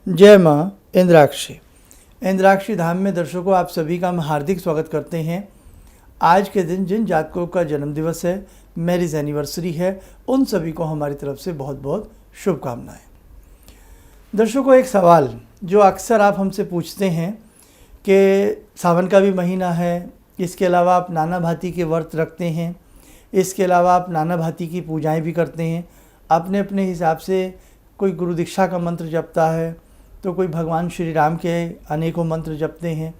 जय माँ इंद्राक्षी। इंद्राक्षी धाम में दर्शकों आप सभी का हम हार्दिक स्वागत करते हैं। आज के दिन जिन जातकों का जन्मदिवस है, मैरिज एनिवर्सरी है, उन सभी को हमारी तरफ से बहुत बहुत शुभकामनाएं। दर्शकों, एक सवाल जो अक्सर आप हमसे पूछते हैं कि सावन का भी महीना है, इसके अलावा आप नाना भांति के व्रत रखते हैं, इसके अलावा आप नाना भांति की पूजाएं भी करते हैं, अपने अपने हिसाब से कोई गुरु दीक्षा का मंत्र जपता है तो कोई भगवान श्री राम के अनेकों मंत्र जपते हैं।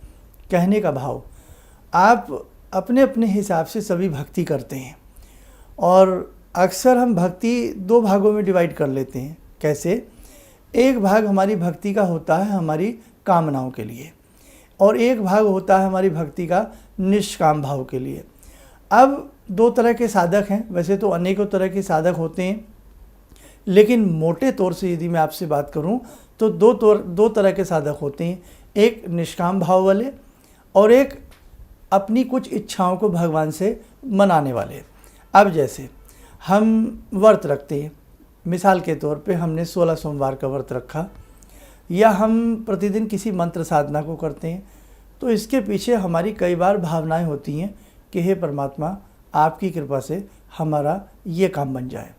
कहने का भाव, आप अपने अपने हिसाब से सभी भक्ति करते हैं और अक्सर हम भक्ति दो भागों में डिवाइड कर लेते हैं। कैसे? एक भाग हमारी भक्ति का होता है हमारी कामनाओं के लिए और एक भाग होता है हमारी भक्ति का निष्काम भाव के लिए। अब दो तरह के साधक हैं, वैसे तो अनेकों तरह के साधक होते हैं, लेकिन मोटे तौर से यदि मैं आपसे बात करूं तो दो तरह के साधक होते हैं। एक निष्काम भाव वाले और एक अपनी कुछ इच्छाओं को भगवान से मनाने वाले। अब जैसे हम व्रत रखते हैं, मिसाल के तौर पे हमने 16 सोमवार का व्रत रखा, या हम प्रतिदिन किसी मंत्र साधना को करते हैं, तो इसके पीछे हमारी कई बार भावनाएं होती हैं कि हे परमात्मा, आपकी कृपा से हमारा ये काम बन जाए।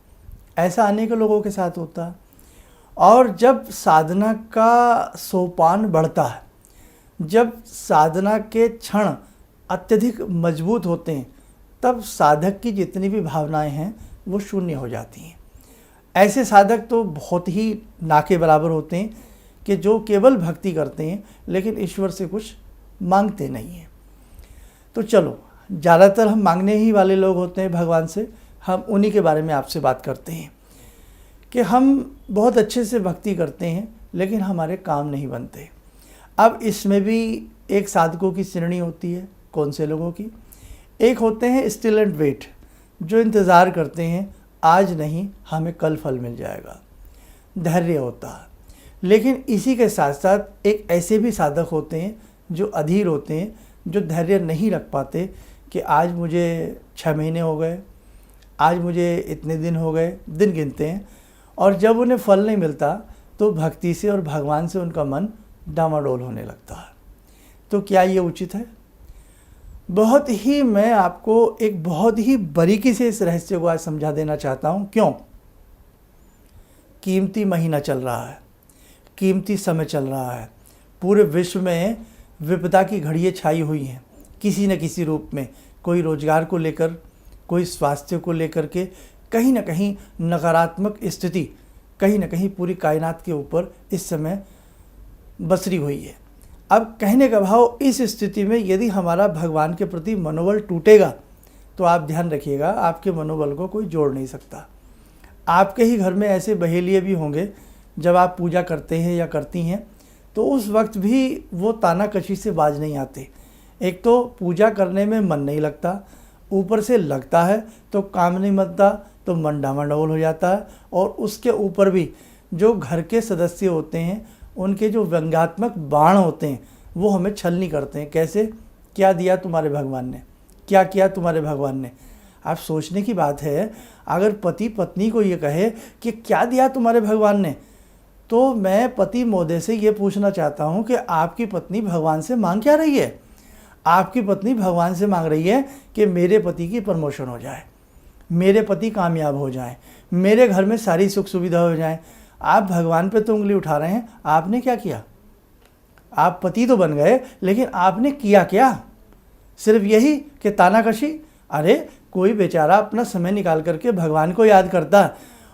ऐसा अनेक लोगों के साथ होता है। और जब साधना का सोपान बढ़ता है, जब साधना के क्षण अत्यधिक मजबूत होते हैं, तब साधक की जितनी भी भावनाएं हैं वो शून्य हो जाती हैं। ऐसे साधक तो बहुत ही ना के बराबर होते हैं कि जो केवल भक्ति करते हैं लेकिन ईश्वर से कुछ मांगते नहीं हैं। तो चलो, ज़्यादातर हम मांगने ही वाले लोग होते हैं भगवान से, हम उन्हीं के बारे में आपसे बात करते हैं कि हम बहुत अच्छे से भक्ति करते हैं लेकिन हमारे काम नहीं बनते। अब इसमें भी एक साधकों की श्रेणी होती है। कौन से लोगों की? एक होते हैं स्टिल एंड वेट, जो इंतज़ार करते हैं आज नहीं हमें कल फल मिल जाएगा, धैर्य होता है। लेकिन इसी के साथ साथ एक ऐसे भी साधक होते हैं जो अधीर होते हैं, जो धैर्य नहीं रख पाते कि आज मुझे 6 महीने हो गए, आज मुझे इतने दिन हो गए, दिन गिनते हैं, और जब उन्हें फल नहीं मिलता तो भक्ति से और भगवान से उनका मन डामाडोल होने लगता है। तो क्या ये उचित है? मैं आपको एक बहुत ही बारीकी से इस रहस्य को आज समझा देना चाहता हूँ। क्यों? कीमती महीना चल रहा है, कीमती समय चल रहा है, पूरे विश्व में विपदा की घड़ियाँ छाई हुई हैं किसी न किसी रूप में। कोई रोजगार को लेकर, कोई स्वास्थ्य को लेकर के कहीं ना कहीं नकारात्मक स्थिति कहीं ना कहीं पूरी कायनात के ऊपर इस समय बसरी हुई है। अब कहने का भाव, इस स्थिति में यदि हमारा भगवान के प्रति मनोबल टूटेगा तो आप ध्यान रखिएगा, आपके मनोबल को कोई जोड़ नहीं सकता। आपके ही घर में ऐसे बहेलिए भी होंगे, जब आप पूजा करते हैं या करती हैं तो उस वक्त भी वो तानाकशी से बाज नहीं आते। एक तो पूजा करने में मन नहीं लगता, ऊपर से लगता है तो काम नहीं बनता, तो मन डामाडोल हो जाता है। और उसके ऊपर भी जो घर के सदस्य होते हैं, उनके जो व्यंग्यात्मक बाण होते हैं वो हमें छलनी करते हैं। कैसे? क्या दिया तुम्हारे भगवान ने, क्या किया तुम्हारे भगवान ने। आप सोचने की बात है, अगर पति पत्नी को ये कहे कि क्या दिया तुम्हारे भगवान ने, तो मैं पति महोदय से ये पूछना चाहता हूँ कि आपकी पत्नी भगवान से मांग क्या रही है? आपकी पत्नी भगवान से मांग रही है कि मेरे पति की प्रमोशन हो जाए, मेरे पति कामयाब हो जाएं, मेरे घर में सारी सुख सुविधा हो जाए। आप भगवान पे तो उंगली उठा रहे हैं, आपने क्या किया? आप पति तो बन गए लेकिन आपने किया क्या? सिर्फ यही कि तानाकशी। अरे कोई बेचारा अपना समय निकाल करके भगवान को याद करता है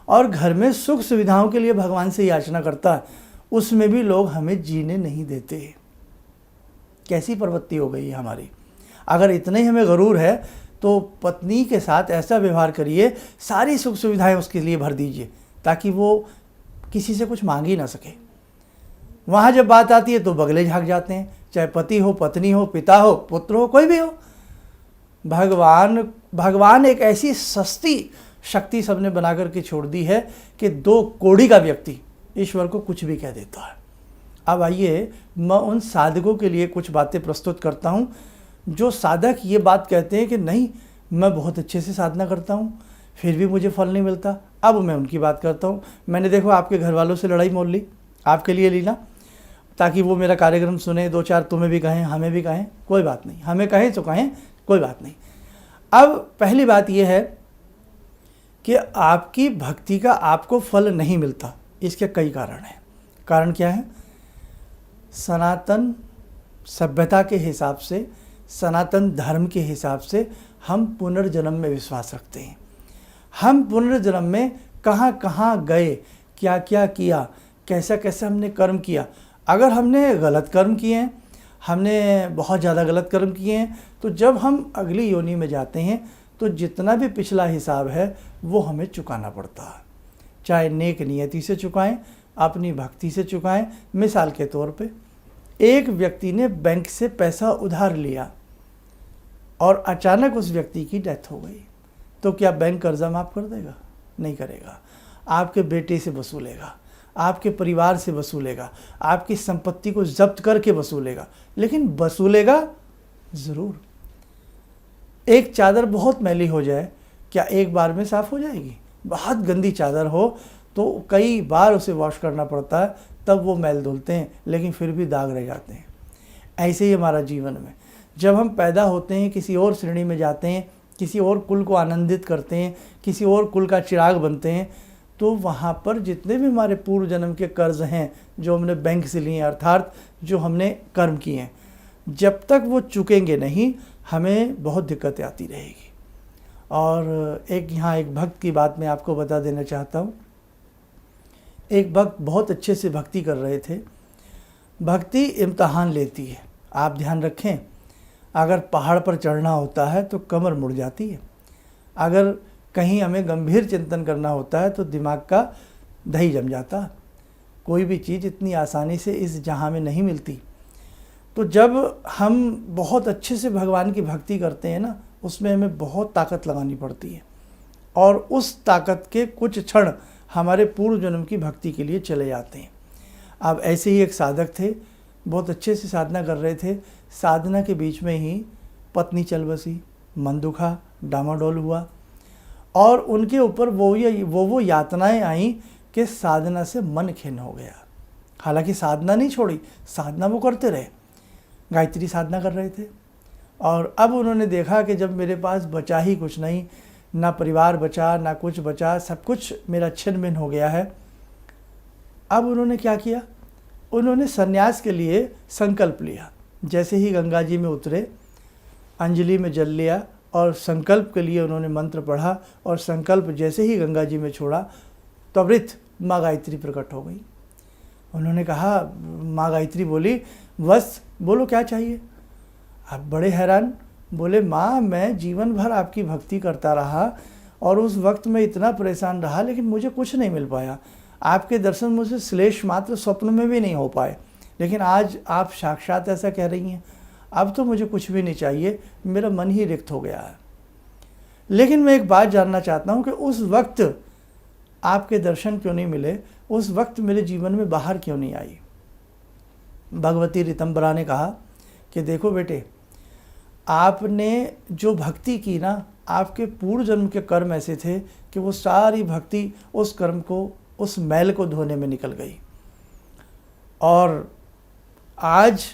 और घर में सुख सुविधाओं के लिए भगवान से याचना करता है, उसमें भी लोग हमें जीने नहीं देते। कैसी प्रवृत्ति हो गई है हमारी। अगर इतना ही हमें गरूर है तो पत्नी के साथ ऐसा व्यवहार करिए, सारी सुख सुविधाएं उसके लिए भर दीजिए ताकि वो किसी से कुछ मांग ही ना सके। वहाँ जब बात आती है तो बगले झाँक जाते हैं, चाहे पति हो, पत्नी हो, पिता हो, पुत्र हो, कोई भी हो। भगवान एक ऐसी सस्ती शक्ति सबने बना करके छोड़ दी है कि 2 कौड़ी का व्यक्ति ईश्वर को कुछ भी कह देता है। अब आइए, मैं उन साधकों के लिए कुछ बातें प्रस्तुत करता हूँ जो साधक ये बात कहते हैं कि नहीं, मैं बहुत अच्छे से साधना करता हूँ फिर भी मुझे फल नहीं मिलता। अब मैं उनकी बात करता हूँ। मैंने देखो आपके घर वालों से लड़ाई मोल ली, आपके लिए लीला, ताकि वो मेरा कार्यक्रम सुने, 2-4 तुम्हें भी कहें, हमें भी कहें, कोई बात नहीं, हमें कहें तो कहें, कोई बात नहीं। अब पहली बात ये है कि आपकी भक्ति का आपको फल नहीं मिलता। इसके कई कारण हैं। कारण क्या है? सनातन सभ्यता के हिसाब से, सनातन धर्म के हिसाब से हम पुनर्जन्म में विश्वास रखते हैं। हम पुनर्जन्म में कहाँ कहाँ गए, क्या क्या किया, कैसा कैसा हमने कर्म किया। अगर हमने गलत कर्म किए हैं, हमने बहुत ज़्यादा गलत कर्म किए हैं, तो जब हम अगली योनि में जाते हैं तो जितना भी पिछला हिसाब है वो हमें चुकाना पड़ता है। चाहे नेक नियति से चुकाएं, अपनी भक्ति से चुकाएं। मिसाल के तौर पे एक व्यक्ति ने बैंक से पैसा उधार लिया और अचानक उस व्यक्ति की डेथ हो गई, तो क्या बैंक कर्जा माफ़ कर देगा? नहीं करेगा। आपके बेटे से वसूलेगा, आपके परिवार से वसूलेगा, आपकी संपत्ति को जब्त करके वसूलेगा, लेकिन वसूलेगा ज़रूर। एक चादर बहुत मैली हो जाए, क्या एक बार में साफ़ हो जाएगी? बहुत गंदी चादर हो तो कई बार उसे वॉश करना पड़ता है, तब वो मैल धुलते हैं, लेकिन फिर भी दाग रह जाते हैं। ऐसे ही हमारा जीवन में जब हम पैदा होते हैं, किसी और श्रेणी में जाते हैं, किसी और कुल को आनंदित करते हैं, किसी और कुल का चिराग बनते हैं, तो वहाँ पर जितने भी हमारे पूर्व जन्म के कर्ज हैं जो हमने बैंक से लिए, अर्थात जो हमने कर्म किए हैं, जब तक वो चुकेंगे नहीं, हमें बहुत दिक्कतें आती रहेगी। और एक भक्त की बात मैं आपको बता देना चाहता हूँ। एक भक्त बहुत अच्छे से भक्ति कर रहे थे। भक्ति इम्तहान लेती है, आप ध्यान रखें। अगर पहाड़ पर चढ़ना होता है तो कमर मुड़ जाती है, अगर कहीं हमें गंभीर चिंतन करना होता है तो दिमाग का दही जम जाता है। कोई भी चीज़ इतनी आसानी से इस जहां में नहीं मिलती। तो जब हम बहुत अच्छे से भगवान की भक्ति करते हैं ना, उसमें हमें बहुत ताकत लगानी पड़ती है, और उस ताकत के कुछ क्षण हमारे पूर्व जन्म की भक्ति के लिए चले जाते हैं। अब ऐसे ही एक साधक थे, बहुत अच्छे से साधना कर रहे थे। साधना के बीच में ही पत्नी चल बसी, मन दुखा, डामाडोल हुआ, और उनके ऊपर वो यातनाएं आई कि साधना से मन खिन्न हो गया। हालांकि साधना नहीं छोड़ी, साधना वो करते रहे, गायत्री साधना कर रहे थे। और अब उन्होंने देखा कि जब मेरे पास बचा ही कुछ नहीं, ना परिवार बचा, ना कुछ बचा, सब कुछ मेरा छिन्न भिन्न हो गया है। अब उन्होंने क्या किया? उन्होंने सन्यास के लिए संकल्प लिया। जैसे ही गंगा जी में उतरे, अंजलि में जल लिया और संकल्प के लिए उन्होंने मंत्र पढ़ा, और संकल्प जैसे ही गंगा जी में छोड़ा, त्वरित माँ गायत्री प्रकट हो गई। उन्होंने कहा, माँ गायत्री बोली, बस बोलो क्या चाहिए? अब बड़े हैरान, बोले, माँ मैं जीवन भर आपकी भक्ति करता रहा और उस वक्त में इतना परेशान रहा, लेकिन मुझे कुछ नहीं मिल पाया। आपके दर्शन मुझे श्लेष मात्र स्वप्न में भी नहीं हो पाए, लेकिन आज आप साक्षात ऐसा कह रही हैं। अब तो मुझे कुछ भी नहीं चाहिए, मेरा मन ही रिक्त हो गया है। लेकिन मैं एक बात जानना चाहता हूँ कि उस वक्त आपके दर्शन क्यों नहीं मिले? उस वक्त मेरे जीवन में बाहर क्यों नहीं आई? भगवती ऋतंबरा ने कहा कि देखो बेटे, आपने जो भक्ति की ना, आपके पूर्व जन्म के कर्म ऐसे थे कि वो सारी भक्ति उस कर्म को, उस मैल को धोने में निकल गई। और आज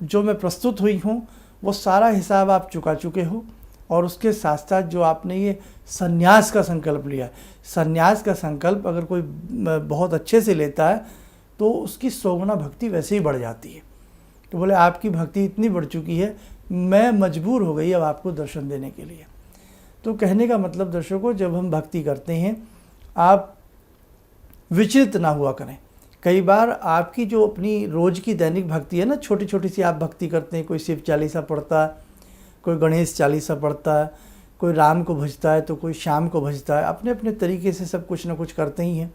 जो मैं प्रस्तुत हुई हूँ वो सारा हिसाब आप चुका चुके हो। और उसके साथ साथ जो आपने ये सन्यास का संकल्प लिया, सन्यास का संकल्प अगर कोई बहुत अच्छे से लेता है तो उसकी 100 गुना भक्ति वैसे ही बढ़ जाती है। तो बोले, आपकी भक्ति इतनी बढ़ चुकी है, मैं मजबूर हो गई अब आपको दर्शन देने के लिए। तो कहने का मतलब दर्शकों, जब हम भक्ति करते हैं, आप विचलित ना हुआ करें। कई बार आपकी जो अपनी रोज़ की दैनिक भक्ति है ना, छोटी छोटी सी आप भक्ति करते हैं, कोई शिव चालीसा पढ़ता है, कोई गणेश चालीसा पढ़ता है, कोई राम को भजता है, तो कोई श्याम को भजता है, अपने अपने तरीके से सब कुछ ना कुछ करते ही हैं।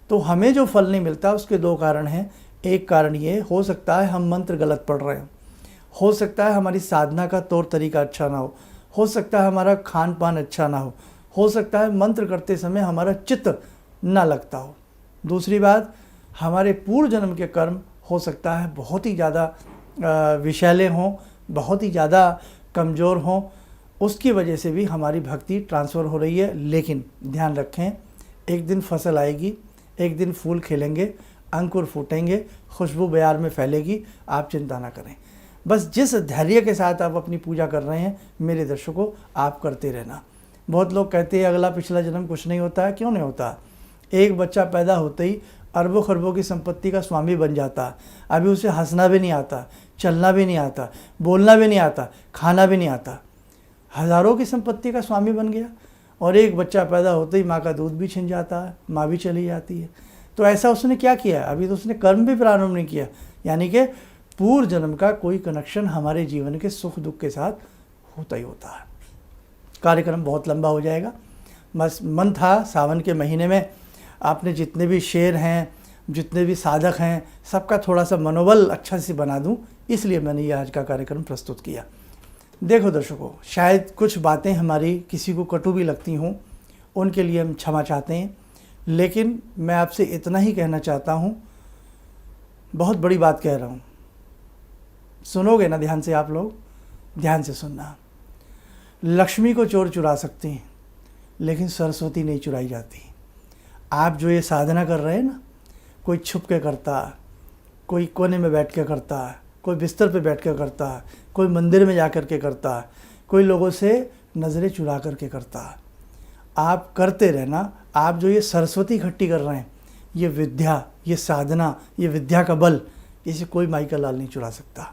तो हमें जो फल नहीं मिलता उसके 2 कारण हैं। एक कारण ये हो सकता है हम मंत्र गलत पढ़ रहे हैं, हो सकता है हमारी साधना का तौर तरीका अच्छा ना हो सकता है हमारा खान पान अच्छा ना हो सकता है मंत्र करते समय हमारा चित्त ना लगता हो। दूसरी बात, हमारे पूर्व जन्म के कर्म हो सकता है बहुत ही ज़्यादा विषैले हों, बहुत ही ज़्यादा कमज़ोर हों, उसकी वजह से भी हमारी भक्ति ट्रांसफ़र हो रही है। लेकिन ध्यान रखें, एक दिन फसल आएगी, एक दिन फूल खिलेंगे, अंकुर फूटेंगे, खुशबू बयार में फैलेगी, आप चिंता ना करें। बस जिस धैर्य के साथ आप अपनी पूजा कर रहे हैं मेरे दर्शकों, आप करते रहना। बहुत लोग कहते हैं अगला पिछला जन्म कुछ नहीं होता है, क्यों नहीं होता। एक बच्चा पैदा होते ही अरबों खरबों की संपत्ति का स्वामी बन जाता है। अभी उसे हंसना भी नहीं आता, चलना भी नहीं आता, बोलना भी नहीं आता, खाना भी नहीं आता, हज़ारों की संपत्ति का स्वामी बन गया। और एक बच्चा पैदा होते ही माँ का दूध भी छिन जाता है, माँ भी चली जाती है। तो ऐसा उसने क्या किया है? अभी तो उसने कर्म भी प्रारंभ नहीं किया, यानी कि पूर्व जन्म का कोई कनेक्शन हमारे जीवन के सुख दुख के साथ होता ही होता है। कार्यक्रम बहुत लंबा हो जाएगा। बस मन था सावन के महीने में आपने जितने भी शेर हैं, जितने भी साधक हैं, सबका थोड़ा सा मनोबल अच्छा से बना दूं, इसलिए मैंने ये आज का कार्यक्रम प्रस्तुत किया। देखो दर्शकों, शायद कुछ बातें हमारी किसी को कटु भी लगती हों, उनके लिए हम क्षमा चाहते हैं, लेकिन मैं आपसे इतना ही कहना चाहता हूँ, बहुत बड़ी बात कह रहा हूँ, सुनोगे ना ध्यान से? आप लोग ध्यान से सुनना। लक्ष्मी को चोर चुरा सकते हैं, लेकिन सरस्वती नहीं चुराई जाती। आप जो ये साधना कर रहे हैं ना, कोई छुप के करता, कोई कोने में बैठ के करता, कोई बिस्तर पे बैठ के करता, कोई मंदिर में जा कर के करता, कोई लोगों से नज़रें चुरा कर के करता। आप करते रहना। आप जो ये सरस्वती इकट्ठी कर रहे हैं, ये विद्या, ये साधना, ये विद्या का बल, इसे कोई माई का लाल नहीं चुरा सकता।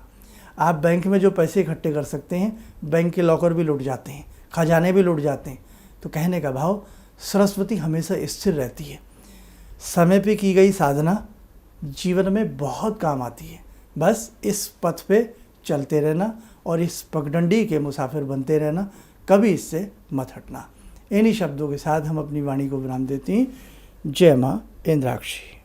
आप बैंक में जो पैसे इकट्ठे कर सकते हैं, बैंक के लॉकर भी लूट जाते हैं, खजाने भी लूट जाते हैं। तो कहने का भाव, सरस्वती हमेशा स्थिर रहती है। समय पे की गई साधना जीवन में बहुत काम आती है। बस इस पथ पे चलते रहना और इस पगडंडी के मुसाफिर बनते रहना, कभी इससे मत हटना। इन्हीं शब्दों के साथ हम अपनी वाणी को विराम देते हैं। जय माँ इंद्राक्षी।